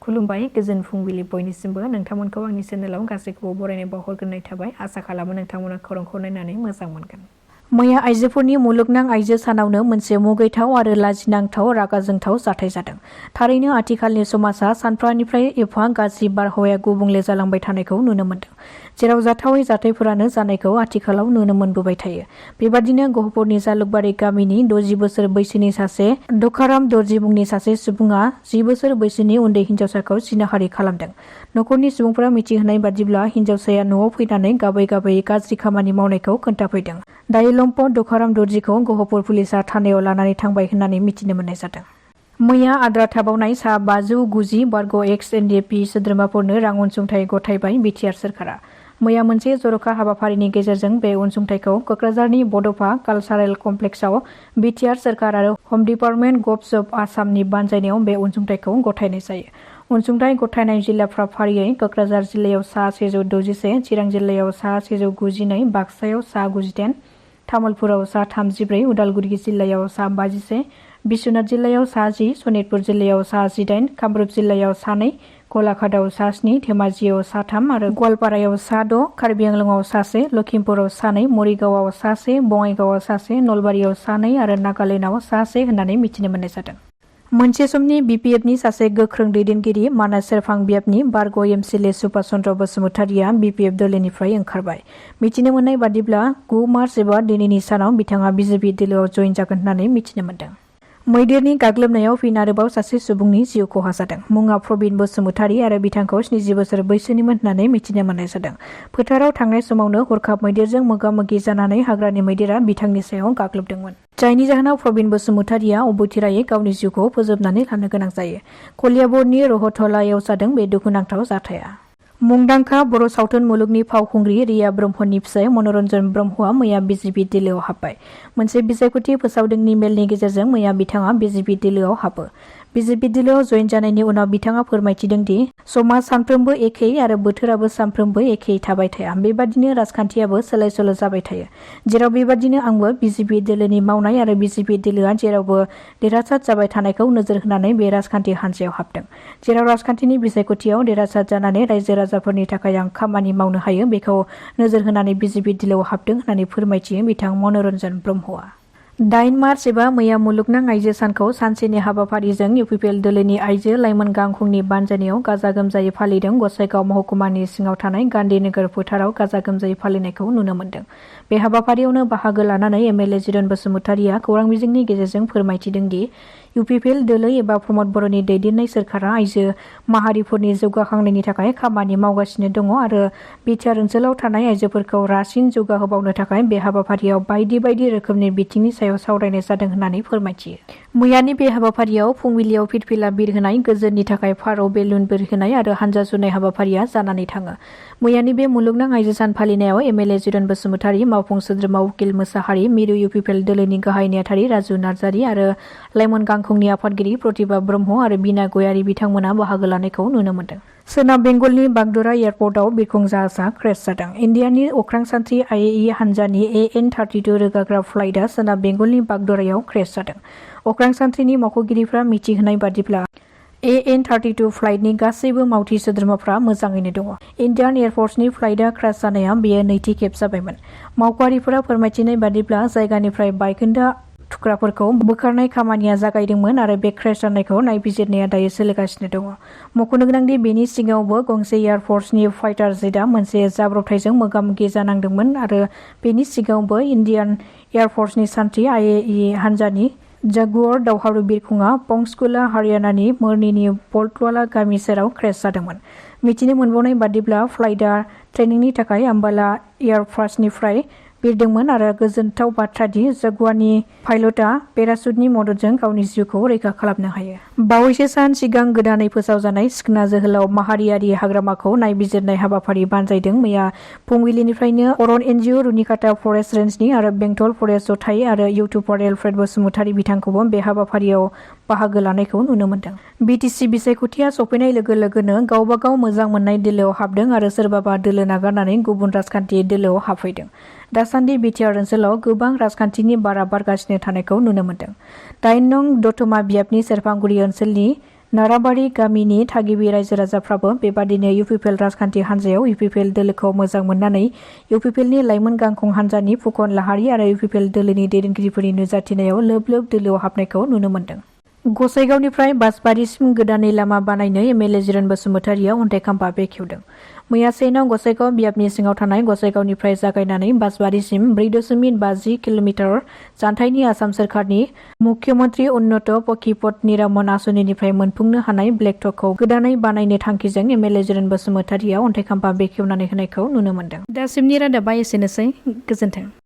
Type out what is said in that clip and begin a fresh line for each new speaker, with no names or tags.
खुलुमबाय गोजोन फुंबिलि बयनिसिमबो नोंथांमोनखौ आंनि चेनेलाव गासैखौबो बरायनाय बावहरग्रोनाय थाबाय आसा खालामो नोंथांमोना खौरांखौ नायनानै मोजां मोनगोन। मैया आइजोफोरनि मुलुगनां आइजो सानावनो मोनसे मुगैथाव आरो लाजिनांथाव रागा जोंथाव जाथाय जादों। थारैनो आथिखालनि समाजा सानफ्रानिफ्राय एफा गाज्रि बारहावाया गुबुंले जालांबाय थानायखौ नुनो मोनदों, जेराव जाथावै जाथायफोरानो जानायखौ आथिखालाव नुनो मोनबोबाय थायो। बेबादिनो गहपुरनि जालुकबारि गामिनि 60 बोसोर बैसोनि सासे दखाराम दर्जी मुंनि सासे सुबुङा 10 बोसोर बैसोनि उन्दै हिन्जावसाखौ जिनाहारि खालामदों। नखरनि सुबुंफोरा मिथिहोनाय बादिब्ला हिन्जावसाया न'आव फैनानै गाबै गाबै गाज्रि खामानि मावनायखौ खोन्थाफैदों। दायो लम्प दखाराम दर्जीखौ गहपुर पुलिसा थानायाव लानानै थांबाय होननानै मिथिनो मोननाय जादों। मैया आद्रा थाबावनाय सा 590 बारग' एक्स एनडिपि सोद्रोमाफोरनो रां अनसुंथाइ गथायबाय बिटिआर सोरखारा। मैया मोनसे जर'खा हाबाफारिनि गेजेरजों बे अनसुंथाइखौ क'क्राझारनि बड'फा कालचारेल कमप्लेक्सआव बिटिआर सोरखार आरो हम डिपार्टमेन्ट गभस अफ आसामनि बानजायनायाव बे अनसुंथाइखौ गथायनाय जायो। अनसुंथाइ गथायनाय जिल्लाफ्रा फारियै क'क्राझार जिल्लायाव सा 161, चिरां जिल्लायाव सा 192, बाक्सायाव सा 93, तामुलपुराव सा 34, उदालगुरि जिल्लायाव सा 51, बिश्वनाथ जिल्लायाव सा 10, सनितपुर जिल्लायाव सा 18, कामरुप जिल्लायाव सा 2, गलाघाटआव सा 7, धेमाजियाव सा 3 आरो गवालपारायाव सा 6, कार्बि आंलंआव सा 1, लखिमपुराव सा 2, मरिगावआव सा 1, बङाइगावआव सा 1, नलबारियाव सा 2 आरो नागालेण्डआव सा 1 होननानै मिथिनो मोननाय जादों। मोनसे समनि बिपिएफनि सासे गोख्रों दैदेनगिरि मानास सेरफां बियाबनि बारग' एमसिएलए सुभाष चन्द्र बसुमतारिया बिपिएफ दोलोनिफ्राय ओंखारबाय। मिथिनो मोननाय बादिब्ला 9 मार्च एबा दिनैनि सानाव बिथाङा बिजेपि दोलोआव जइन जागोन होननानै मिथिनो मोनदों। मैदेरनि गाग्लोबनायाव फिन आरोबाव सासे सुबुंनि जिउ खहा जादों। मुङा प्रबिन बसुमतारि आरो बिथांखौ 70 बोसोर बैसोनिमोन होननानै मिथिनो मोननाय जादों। फोथाराव थांनाय समावनो हरखाब मैदेरजों मोगा-मोगि जानानै हाग्रानि मैदेरा बिथांनि सायाव गाग्लोबदोंमोन। जायनि जाहोनाव प्रबिन बसुमतारिया अबथिरायै गावनि जिउखौ फोजोबनानै लानो गोनां जायो। कलियाबरनि रहटलायाव जादों बे दुखुनांथाव जाथाया। मुंदांखा बर' सावथुन मुलुगनि फावखुंग्रि रिया ब्रह्मनि फिसाय मनरन्जन ब्रह्मआ मैया बिजेपि दोलोआव हाबबाय। मोनसे बिसायख'थि फोसावदोंनि मेलनि गेजेरजों मैया बिथाङा बिजेपि दोलोआव हाबो। बिजेपि दोलोआव जइन जानायनि उनाव बिथाङा फोरमायथिदों दि समा सानफ्रोमबो एखे आरो बोथोराबो सानफ्रोमबो एखे थाबाय थाया। बेबादिनो राजखान्थियाबो सोलाय सोल' जाबाय थायो। जेराव बेबादिनो आंबो बिजेपि दोलोनि मावनाय आरो बिजेपि दोलोआ जेरावबो देरहासार जाबाय थानायखौ नोजोर होनानै बे राजखान्थि हान्जायाव हाबदों। जेराव राजखान्थिनि बिसायख'थियाव देरहासार जानानै रायजो राजाफोरनि थाखाय आं खामानि मावनो हायो बेखौ नोजोर होनानै बिजेपि दोलोआव हाबदों होननानै फोरमायथियो बिथां मनरन्जन ब्रह्मआ। 8 मार्च एबा मैया मुलुगनां आइजो सानखौ सानसेनि हाबाफारिजों इउपिपिएल दोलोनि आइजो लाइमोन गांखंनि बानजायनायाव गाजा गोमजायै फालिदों। गसाइगाव महकुमानि सिङाव थानाय गान्धीनगर फोथाराव गाजा गोमजायै फालिनायखौ नुनो मोन्दों। बे हाबाफारियावनो बाहागो लानानै एमएलए जिरन बसुमतारिया खौरां बिजोंनि गेजेरजों फोरमायथिदों दि इउपिपिएल दोलो एबा प्रमद बर'नि दैदेननाय सोरखारा आइजो माहारिफोरनि जौगाखांनायनि थाखाय खामानि मावगासिनो दङ आरो बिटिआर ओनसोलाव थानाय आइजोफोरखौ रासिन जौगाहोबावनो थाखाय बे हाबाफारियाव बायदि बायदि रोखोमनि बिथिंनि सायाव सावरायनाय जादों होननानै फोरमायथियो। मैयानि बे हाबाफारियाव फुंबिलियाव फिरफिला बिरहोनाय, गोजोननि थाखाय फारौ बेलुन बिरहोनाय आरो हानजा सुनाय हाबाफारिया जानानै थाङो। मैयानि बे मुलुगनां आइजो सान फालिनायाव एमएलए जिरन बसुमतारि, मावफुं सोद्रोमा उकिल मोसाहारि, मिरु इउपिपिएल दोलोनि गाहाय नेहाथारि राजु नार्जारि आरो लाइमोन गांखंनि आफादगिरि प्रतिभा ब्रह्म आरो बिना गयारि बिथांमोना बाहागो लानायखौ नुनो मोन्दों। सोनाब बेंगलनि बागड'रा एयारपर्टआव बिरखं जाहाजआ क्रेश जादों। इन्डियानि अख्रां सान्थ्रि आइएइ हान्जानि AN-32 रोगाग्रा फ्लाइटआ सोनाब बेंगलनि बागड'रायाव क्रेश जादों। अख्रां सान्थ्रिनि मावख'गिरिफ्रा मिथिहोनाय बादिब्ला AN-32 फ्लाइटनि गासैबो मावथि सोद्रोमाफ्रा मोजाङैनो दङ। इन्डियान एयारफर्सनि फ्लाइटआ क्रास जानाया बेयो नैथि खेब जाबायमोन। मावख'आरिफोरा फोरमायथिनाय बादिब्ला जायगानिफ्राय बायखोन्दा थुख्राफोरखौ बोखारनाय खामानिया जागायदोंमोन आरो बे क्रेश जानायखौ नायबिजिरनाया दायो सोलिगासिनो दङ। मख'नो गोनांदि बेनि सिगाङावबो गंसे एयारफर्सनि फाइटार जेटआ मोनसे जाब्रबथायजों मोगा-मोगि जानांदोंमोन आरो बेनि सिगाङावबो इन्डियान एयारफर्सनि सान्थ्रि आइएइ हान्जानि जागुआर दावहारु बिरखंआ पंचकुला हारियानानि मोरनीनि बल्टवाला गामि सेराव क्रेश जादोंमोन। मिथिनो मोनबावनाय बादिब्ला फ्लाइटआ ट्रेनिंनि थाखाय आम्बाला एयारफ्रासनिफ्राय बिरदोंमोन आरो गोजोनथाव बाथ्रा दि जागुआरनि पाइलटआ पेराशुटनि मददजों गावनि जिउखौ रैखा खालामनो हायो। बावैसो सान सिगां गोदानै फोसावजानाय सिखना जोहोलाव माहारियारि हाग्रामाखौ नायबिजिरनाय हाबाफारि बानजायदों। मैया फुंबिलिनिफ्रायनो अरन एनजिअ रुनिकाटा फरेस्ट रेन्जनि आरो बेंटल फरेस्ट जथाय आरो इउटुबार एलफ्रेड बसुमतारि बिथांखौबो बे हाबाफारियाव बाहागो लानायखौ नुनो मोन्दों। बिटिसि बिसायख'थिया सफैनाय लोगो लोगोनो गावबा गाव मोजां मोननाय दोलोआव हाबदों आरो सोरबाबा दोलो नागारनानै गुबुन राजखान्थि दोलोआव हाबफैदों। दासान्दि बिटिआर ओनसोलाव गोबां राजखान्थिनि बारा बारगासिनो थानायखौ नुनो मोन्दों। 8 नं दतमा बियाबनि सेरफांगुरि ओनसोलनि नाराबारि गामिनि थागिबि रायजो राजाफ्राबो बेबादिनो इउपिपिएल राजखान्थि हान्जायाव इउपिपिएल दोलोखौ मोजां मोननानै इउपिपिएलनि लाइमोन गांखं हान्जानि फुकन लाहारि आरो इउपिपिएल दोलोनि दैदेनगिरिफोरनि नुजाथिनायाव लोब लोब दोलोआव हाबनायखौ नुनो मोन्दों। गसाइगावनिफ्राय बासबारिसिम गोदानै लामा बानायनो एमएलए जिरन बसुमतारिया अन्थाइ खाम्फा बेखेवदों। मैया सेनाव गसाइगाव बियाबनि सिङाव थानाय गसाइगावनिफ्राय जागायनानै बासबारिसिम 4.50 किल'मिटार जानथाइनि आसाम सोरखारनि मुख्यमन्त्रि उन्नत पकिपथ निरामन आसनिनिफ्राय मोनफुंनो हानाय ब्लेकटकखौ गोदानै बानायनो थांखिजों एमएलए जिरन बसुमतारिया अन्थाइ खाम्फा बेखेवनानै होनायखौ नुनो मोन्दों। दासिमनि रादाबा एसेनोसै। गोजोन्थों।